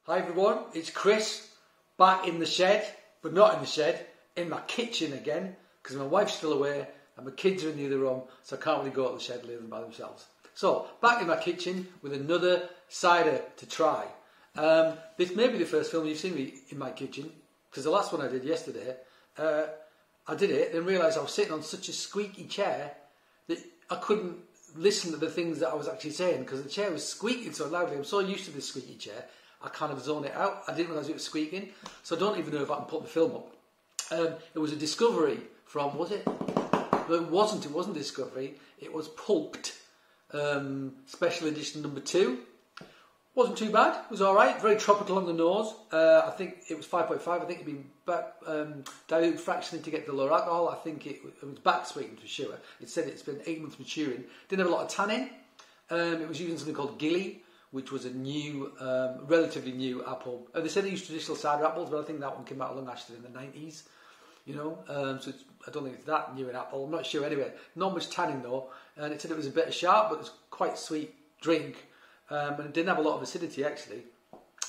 Hi everyone, it's Chris, back in the shed, but not in the shed, in my kitchen again, because my wife's still away and my kids are in the other room, so I can't really go to the shed and leave them by themselves. So, back in my kitchen with another cider to try. This may be the first film you've seen me in my kitchen, because the last one I did yesterday, I did it and realised I was sitting on such a squeaky chair that I couldn't listen to the things that I was actually saying, because the chair was squeaking so loudly. I'm so used to this squeaky chair, I kind of zoned it out. I didn't realise it was squeaking, so I don't even know if I can put the film up. It was a discovery from, was it? No, it wasn't Discovery, it was Pulped, special edition number 2. Wasn't too bad, it was alright, very tropical on the nose. I think it was 5.5, I think it'd been back, diluted fractionally to get the lower alcohol. I think it was back sweetened for sure. It said it's been 8 months maturing. Didn't have a lot of tannin. It was using something called Gilly, which was a new, relatively new apple. They said they used traditional cider apples, but I think that one came out of Ashton in the 90s. You know, so I don't think it's that new an apple. I'm not sure anyway. Not much tannin though, and it said it was a bit sharp, but it was quite sweet drink, and it didn't have a lot of acidity actually.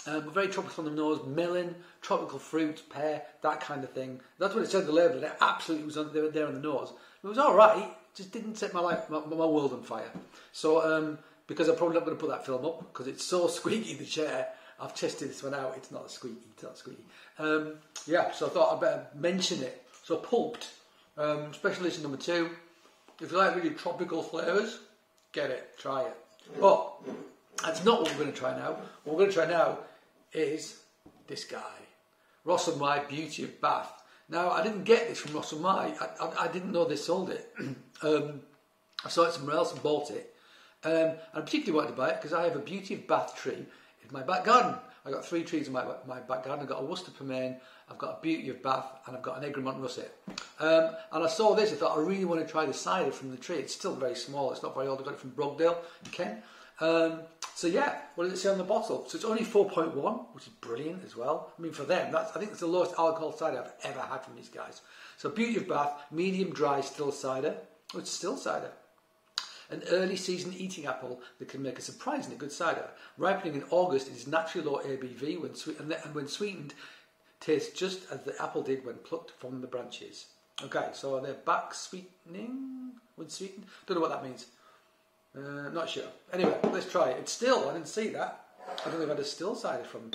But very tropical on the nose, melon, tropical fruit, pear, that kind of thing. That's what it said on the label, and it absolutely was there on the nose. It was all right, just didn't set my world on fire. So because I'm probably not going to put that film up because it's so squeaky the chair. I've tested this one out. It's not squeaky. It's not squeaky. Yeah, so I thought I'd better mention it. So Pulped, special edition number 2. If you like really tropical flavours, get it, try it. But that's not what we're going to try now. What we're going to try now is this guy, Ross-on-Wye Beauty of Bath. Now, I didn't get this from Ross-on-Wye. I didn't know they sold it. I saw it somewhere else and bought it. And I particularly wanted to buy it because I have a Beauty of Bath tree in my back garden. I've got 3 trees in my back garden. I've got a Worcester Pearmain, I've got a Beauty of Bath, and I've got an Egremont Russet. And I saw this, I thought I really want to try the cider from the tree. It's still very small, it's not very old. I got it from Brogdale in Kent. So yeah, what does it say on the bottle? So it's only 4.1, which is brilliant as well. I mean, for them, I think it's the lowest alcohol cider I've ever had from these guys. So Beauty of Bath, medium dry still cider. Oh, it's still cider. An early season eating apple that can make a surprisingly good cider. Ripening in August, it is naturally low ABV and when sweetened, tastes just as the apple did when plucked from the branches. Okay, so they're back sweetening when sweetened. Don't know what that means. Not sure. Anyway, let's try it. It's still. I didn't see that. I don't know if I had a still cider from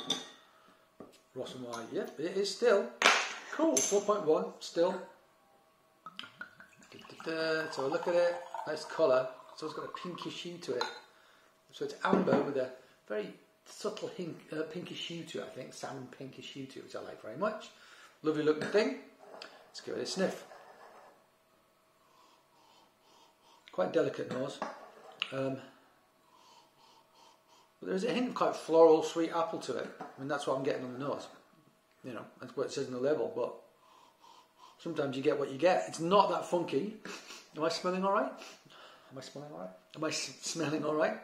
Ross-on-Wye. Yep, it is still. Cool. 4.1 still. So look at it. Nice colour. So it's got a pinkish hue to it. So it's amber with a very subtle pinkish hue to it, I think. Salmon pinkish hue to it, which I like very much. Lovely looking thing. Let's give it a sniff. Quite delicate nose. But there's a hint of quite floral, sweet apple to it. I mean, that's what I'm getting on the nose. You know, that's what it says on the label, but sometimes you get what you get. It's not that funky. Am I smelling alright? Am I smelling alright? Am I smelling alright?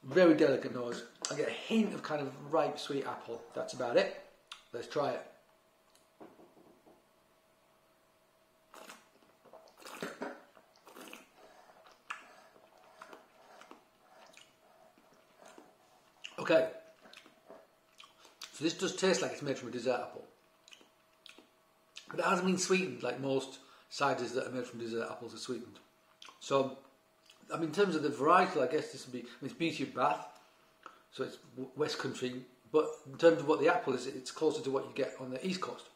Very delicate nose. I get a hint of kind of ripe, sweet apple. That's about it. Let's try it. Okay. So this does taste like it's made from a dessert apple. But it hasn't been sweetened like most ciders that are made from dessert apples are sweetened. So, I mean, in terms of the varietal, I guess this would be, I mean, it's Beauty of Bath, so it's West Country, but in terms of what the apple is, it's closer to what you get on the East Coast.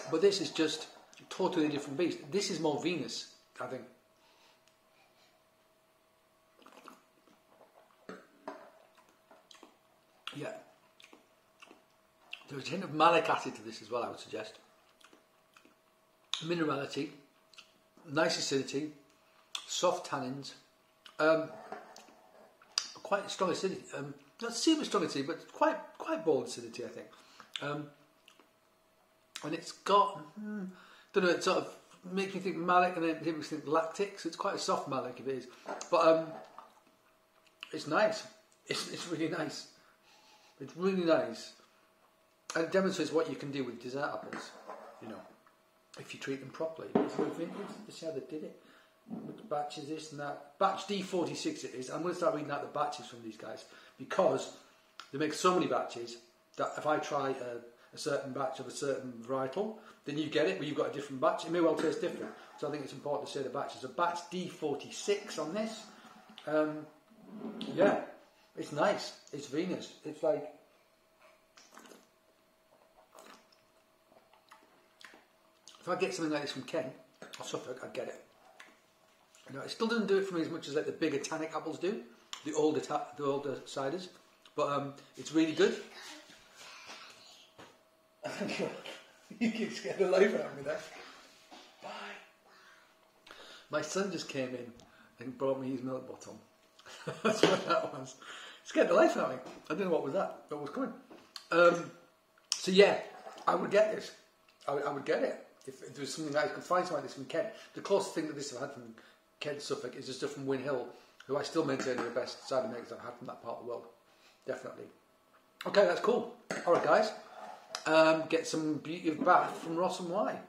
But this is just a totally different beast. This is more Venus, I think. Yeah. There's a hint of malic acid to this as well, I would suggest. Minerality, nice acidity, soft tannins, quite strong acidity, not super strong acidity, but quite bold acidity, I think. And it's got, don't know, it sort of makes me think malic and then it makes me think lactic, so it's quite a soft malic if it is. But it's nice, it's really nice. It's really nice. And it demonstrates what you can do with dessert apples, you know, if you treat them properly. Let's see how they did it. Which batch is this and that? Batch D46 it is. I'm going to start reading out the batches from these guys because They make so many batches that if I try a certain batch of a certain varietal, then you get it, but you've got a different batch. It may well taste different. So I think it's important to say the batches. A batch D46 on this. Yeah, it's nice. It's Venus. It's like... If I get something like this from Kent or Suffolk, I'd get it. You know, it still doesn't do it for me as much as like the bigger tannic apples do, the older ciders, but it's really good. You keep scaring the life out of me there. Bye. My son just came in and brought me his milk bottle. That's what that was. Scared the life out of me. I didn't know what was that. What was coming. So yeah, I would get this. I would get it. If there was something I could find something like this from Kent. The closest thing that this I've had from Kent, Suffolk, is the stuff from Win Hill, who I still maintain are the best cider makers I've had from that part of the world. Definitely. Okay, that's cool. Alright guys, get some Beauty of Bath from Ross-on-Wye.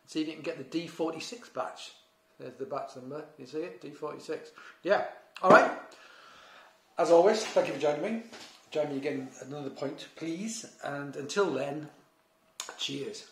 See if you can get the D46 batch. There's the batch number, you see it? D46. Yeah, alright. As always, thank you for joining me. Join me again at another point, please. And until then, cheers.